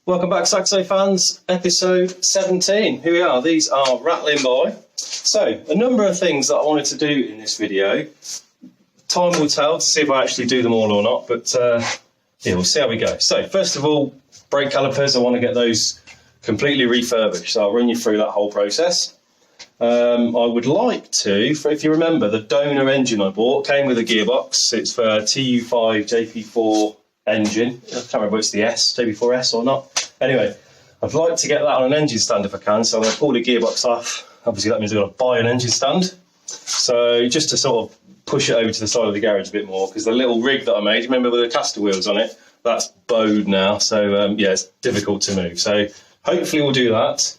Welcome back, Saxo fans. Episode 17. Here we are. These are rattling by. So, a number of things that I wanted to do in this video. Time will tell to see if I actually do them all or not, but yeah, we'll see how we go. So, first of all, brake calipers. I want to get those completely refurbished. So, I'll run you through that whole process. I would like to, if you remember, the donor engine I bought came with a gearbox. It's for TU5 JP4 engine. I can't remember if it's the S, JP4S or not. Anyway, I'd like to get that on an engine stand if I can, so I'm going to pull the gearbox off. Obviously that means I've got to buy an engine stand. So just to sort of push it over to the side of the garage a bit more, because the little rig that I made, remember with the caster wheels on it, that's bowed now, so yeah, it's difficult to move. So hopefully we'll do that.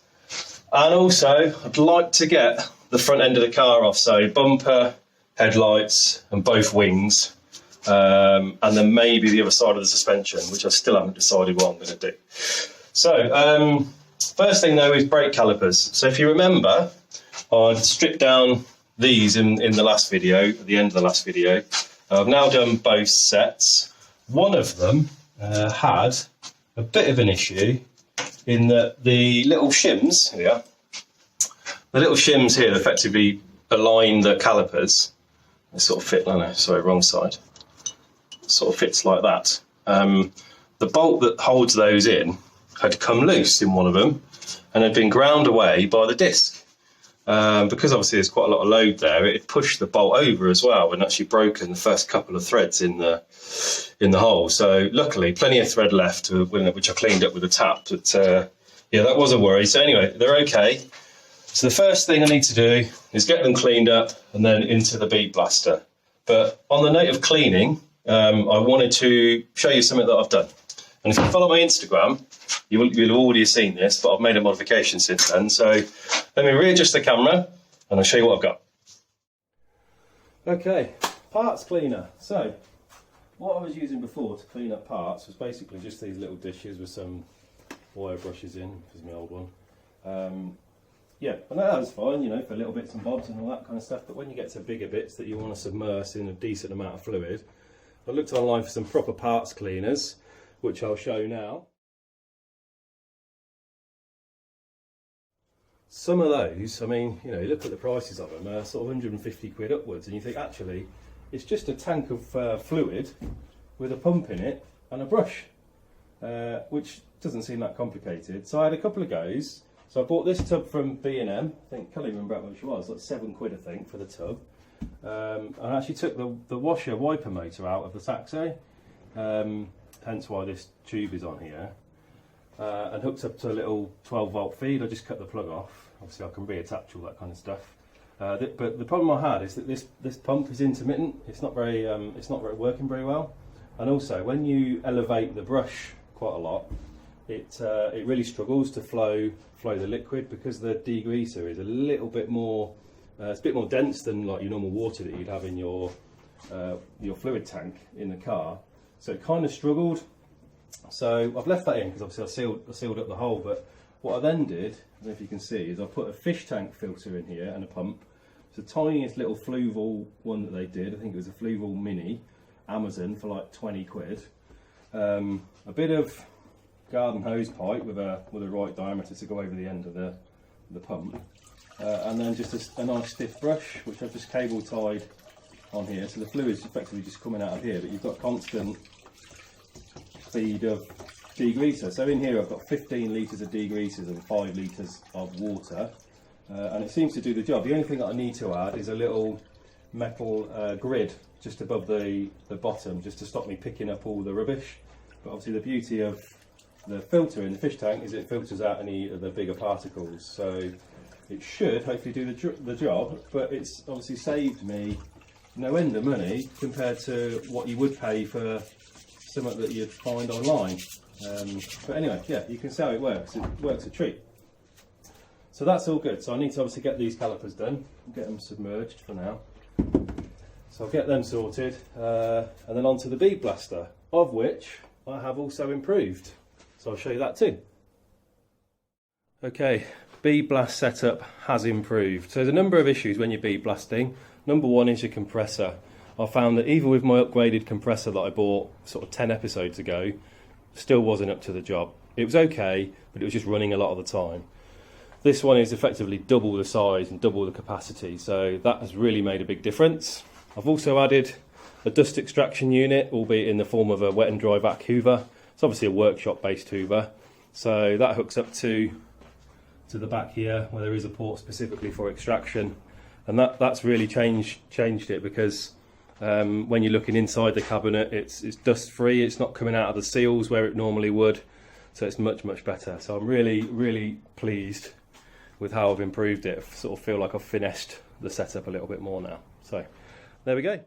And also, I'd like to get the front end of the car off, so bumper, headlights and both wings. And then maybe the other side of the suspension, which I still haven't decided what I'm going to do. So, first thing though is brake calipers. So if you remember, I'd stripped down these in the last video, at the end of the last video. I've now done both sets. One of them had a bit of an issue in that the little shims here, effectively align the calipers. They sort of fit, sorry, wrong side. Sort of fits like that. The bolt that holds those in had come loose in one of them and had been ground away by the disc. Because obviously there's quite a lot of load there, it pushed the bolt over as well and actually broken the first couple of threads in the hole. So luckily plenty of thread left, which I cleaned up with a tap. But yeah, that was a worry. So anyway, they're okay. So the first thing I need to do is get them cleaned up and then into the bead blaster. But on the note of cleaning, I wanted to show you something that I've done. And if you follow my Instagram, you'll have already seen this, but I've made a modification since then. So let me readjust the camera and I'll show you what I've got. Okay, parts cleaner. So what I was using before to clean up parts was basically just these little dishes with some wire brushes in. This is my old one. Yeah, and that was fine, you know, for little bits and bobs and all that kind of stuff. But when you get to bigger bits that you want to submerge in a decent amount of fluid, I looked online for some proper parts cleaners, which I'll show now. Some of those, I mean, you know, you look at the prices of them, sort of 150 quid upwards, and you think, actually, it's just a tank of fluid with a pump in it and a brush, which doesn't seem that complicated. So I had a couple of goes. So I bought this tub from B&M, I think, can't even remember how much it was, like 7 quid I think for the tub. I actually took the washer wiper motor out of the Saxo, hence why this tube is on here, and hooked up to a little 12 volt feed. I just cut the plug off. Obviously I can reattach all that kind of stuff. But the problem I had is that this pump is intermittent. It's not very working very well. And also when you elevate the brush quite a lot, it really struggles to flow the liquid because the degreaser is a little bit more. It's a bit more dense than like your normal water that you'd have in your fluid tank in the car, so it kind of struggled. So I've left that in because obviously I sealed up the hole. But what I then did, I don't know if you can see, is I put a fish tank filter in here and a pump. It's the tiniest little Fluval one that they did. I think it was a Fluval Mini, Amazon for like 20 quid. A bit of garden hose pipe with a right diameter to go over the end of the pump. And then just a nice stiff brush, which I've just cable tied on here. So the fluid's effectively just coming out of here, but you've got constant feed of degreaser. So in here I've got 15 litres of degreasers and 5 litres of water. And it seems to do the job. The only thing that I need to add is a little metal grid just above the bottom, just to stop me picking up all the rubbish. But obviously the beauty of the filter in the fish tank is it filters out any of the bigger particles. So it should hopefully do the job, but it's obviously saved me no end of money compared to what you would pay for something that you'd find online. But anyway, yeah, you can see how it works. It works a treat. So that's all good. So I need to obviously get these calipers done, get them submerged for now. So I'll get them sorted, and then onto the bead blaster, of which I have also improved. So I'll show you that too. Okay. Bead blast setup has improved. So there's a number of issues when you're bead blasting. Number one is your compressor. I found that even with my upgraded compressor that I bought sort of 10 episodes ago, still wasn't up to the job. it was okay, but it was just running a lot of the time. This one is effectively double the size and double the capacity, so that has really made a big difference. I've also added a dust extraction unit, albeit in the form of a wet and dry vac hoover. It's obviously a workshop based hoover, so that hooks up to the back here where there is a port specifically for extraction, and that's really changed it, because when you're looking inside the cabinet, it's dust free, it's not coming out of the seals where it normally would, so it's much better. So I'm really pleased with how I've improved it. I sort of feel like I've finessed the setup a little bit more now. So there we go.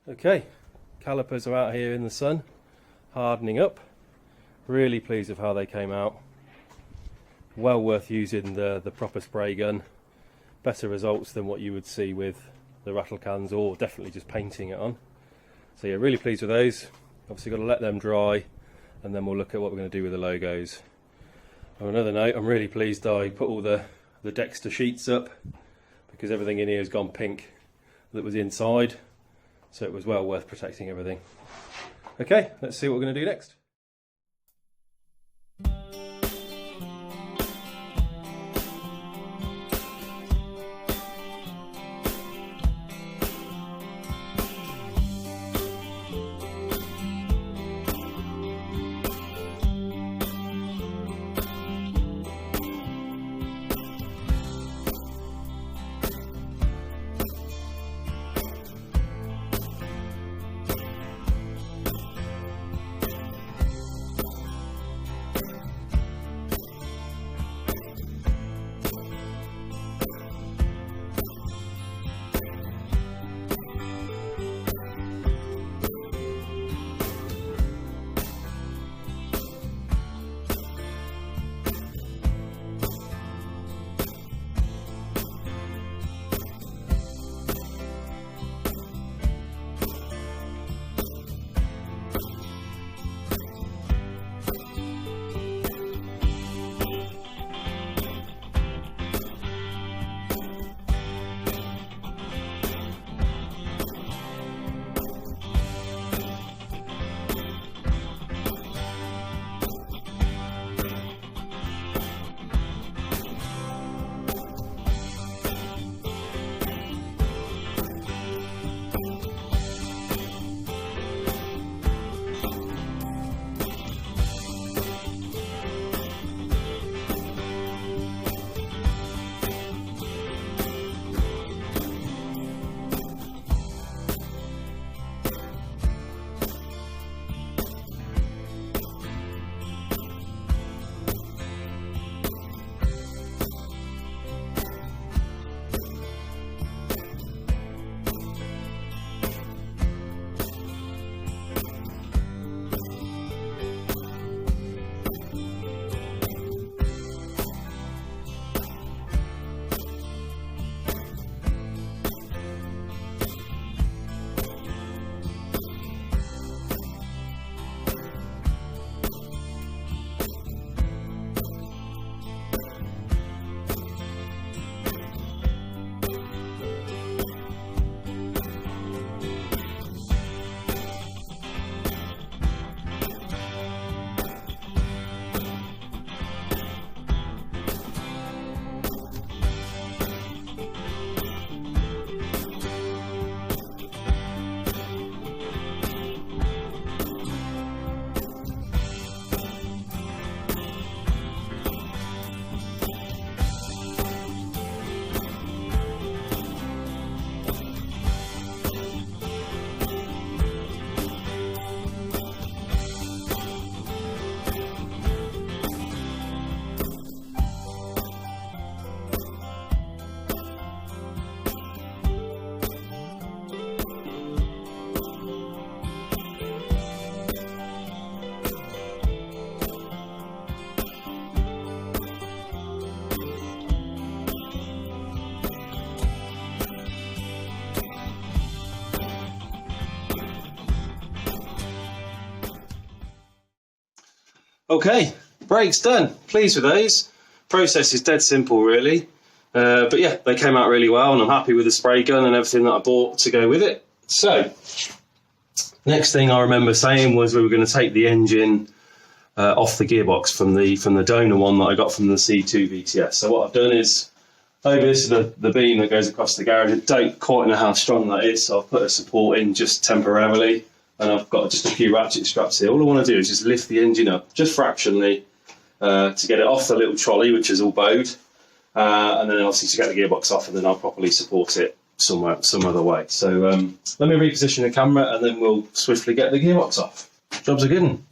Okay, calipers are out here in the sun, hardening up. Really pleased with how they came out. Well worth using the proper spray gun. Better results than what you would see with the rattle cans, or definitely just painting it on. So yeah, really pleased with those. Obviously got to let them dry, and then we'll look at what we're going to do with the logos. On another note, I'm really pleased I put all the Dexter sheets up, because everything in here has gone pink that was inside, so it was well worth protecting everything. Okay, let's see what we're going to do next. Okay, brakes done. Pleased with those. Process is dead simple really. But yeah, they came out really well, and I'm happy with the spray gun and everything that I bought to go with it. So, next thing I remember saying was we were going to take the engine off the gearbox from the donor one that I got from the C2 VTS. So what I've done is, over this is the beam that goes across the garage. I don't quite know how strong that is, so I've put a support in just temporarily, and I've got just a few ratchet straps here. All I want to do is just lift the engine up, just fractionally, to get it off the little trolley, which is all bowed, and then obviously to get the gearbox off, and then I'll properly support it some other way. So let me reposition the camera, and then we'll swiftly get the gearbox off. Job's a good one.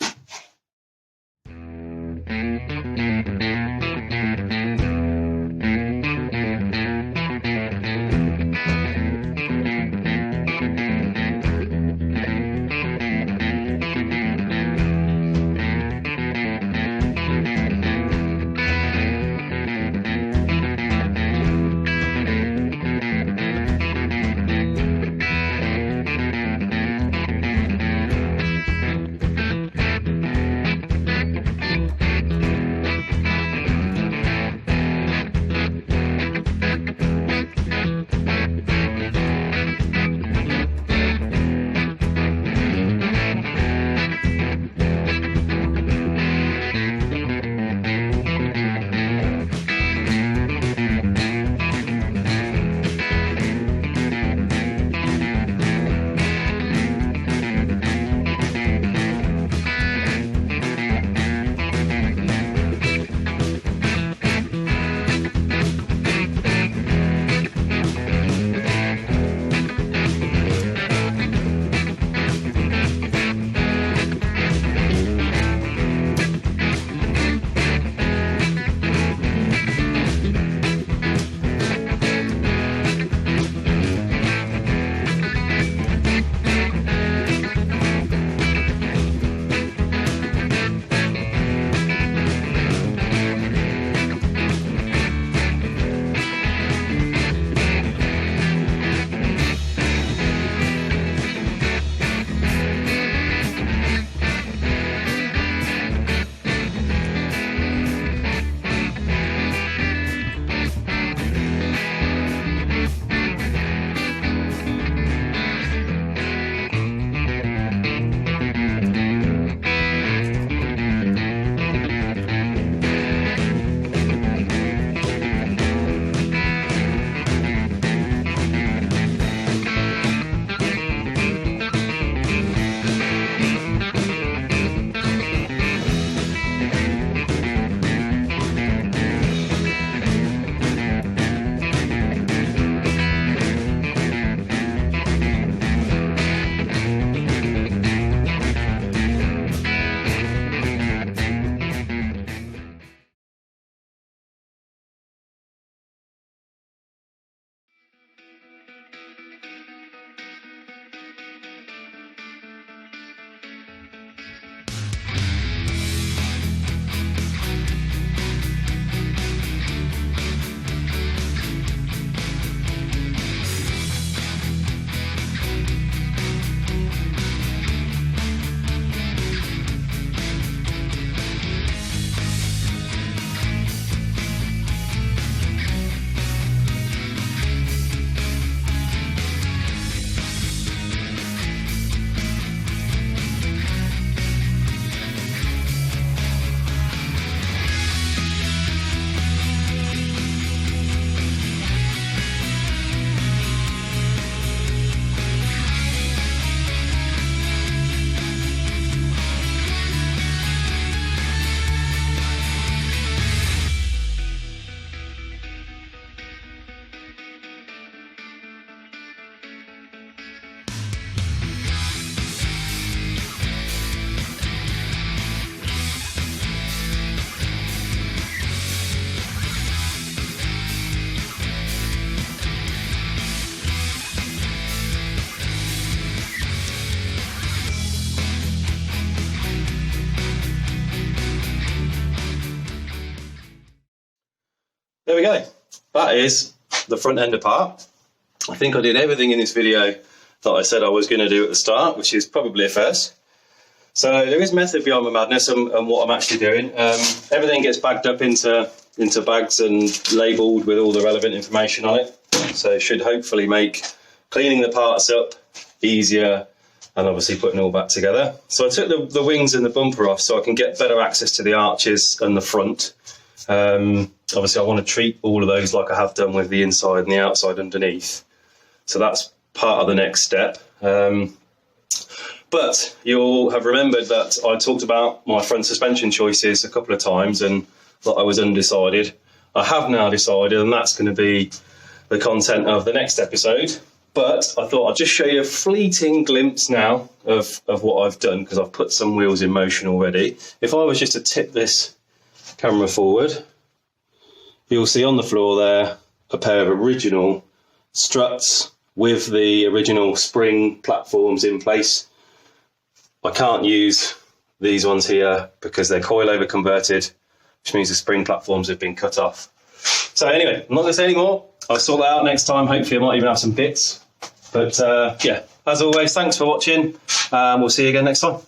there we go. That is the front end apart. I think I did everything in this video that I said I was going to do at the start, which is probably a first. So there is method behind my madness and what I'm actually doing. Everything gets bagged up into bags and labelled with all the relevant information on it. So it should hopefully make cleaning the parts up easier and obviously putting it all back together. So I took the wings and the bumper off so I can get better access to the arches and the front. Obviously I want to treat all of those like I have done with the inside and the outside underneath. So that's part of the next step. But you'll have remembered that I talked about my front suspension choices a couple of times and that I was undecided. I have now decided, and that's going to be the content of the next episode. But I thought I'd just show you a fleeting glimpse now of what I've done, because I've put some wheels in motion already. If I was just to tip this camera forward, you'll see on the floor there a pair of original struts with the original spring platforms in place. I can't use these ones here because they're coilover converted, which means the spring platforms have been cut off. So anyway, I'm not going to say any more. I'll sort that out next time. Hopefully I might even have some bits. But yeah, as always, thanks for watching. We'll see you again next time.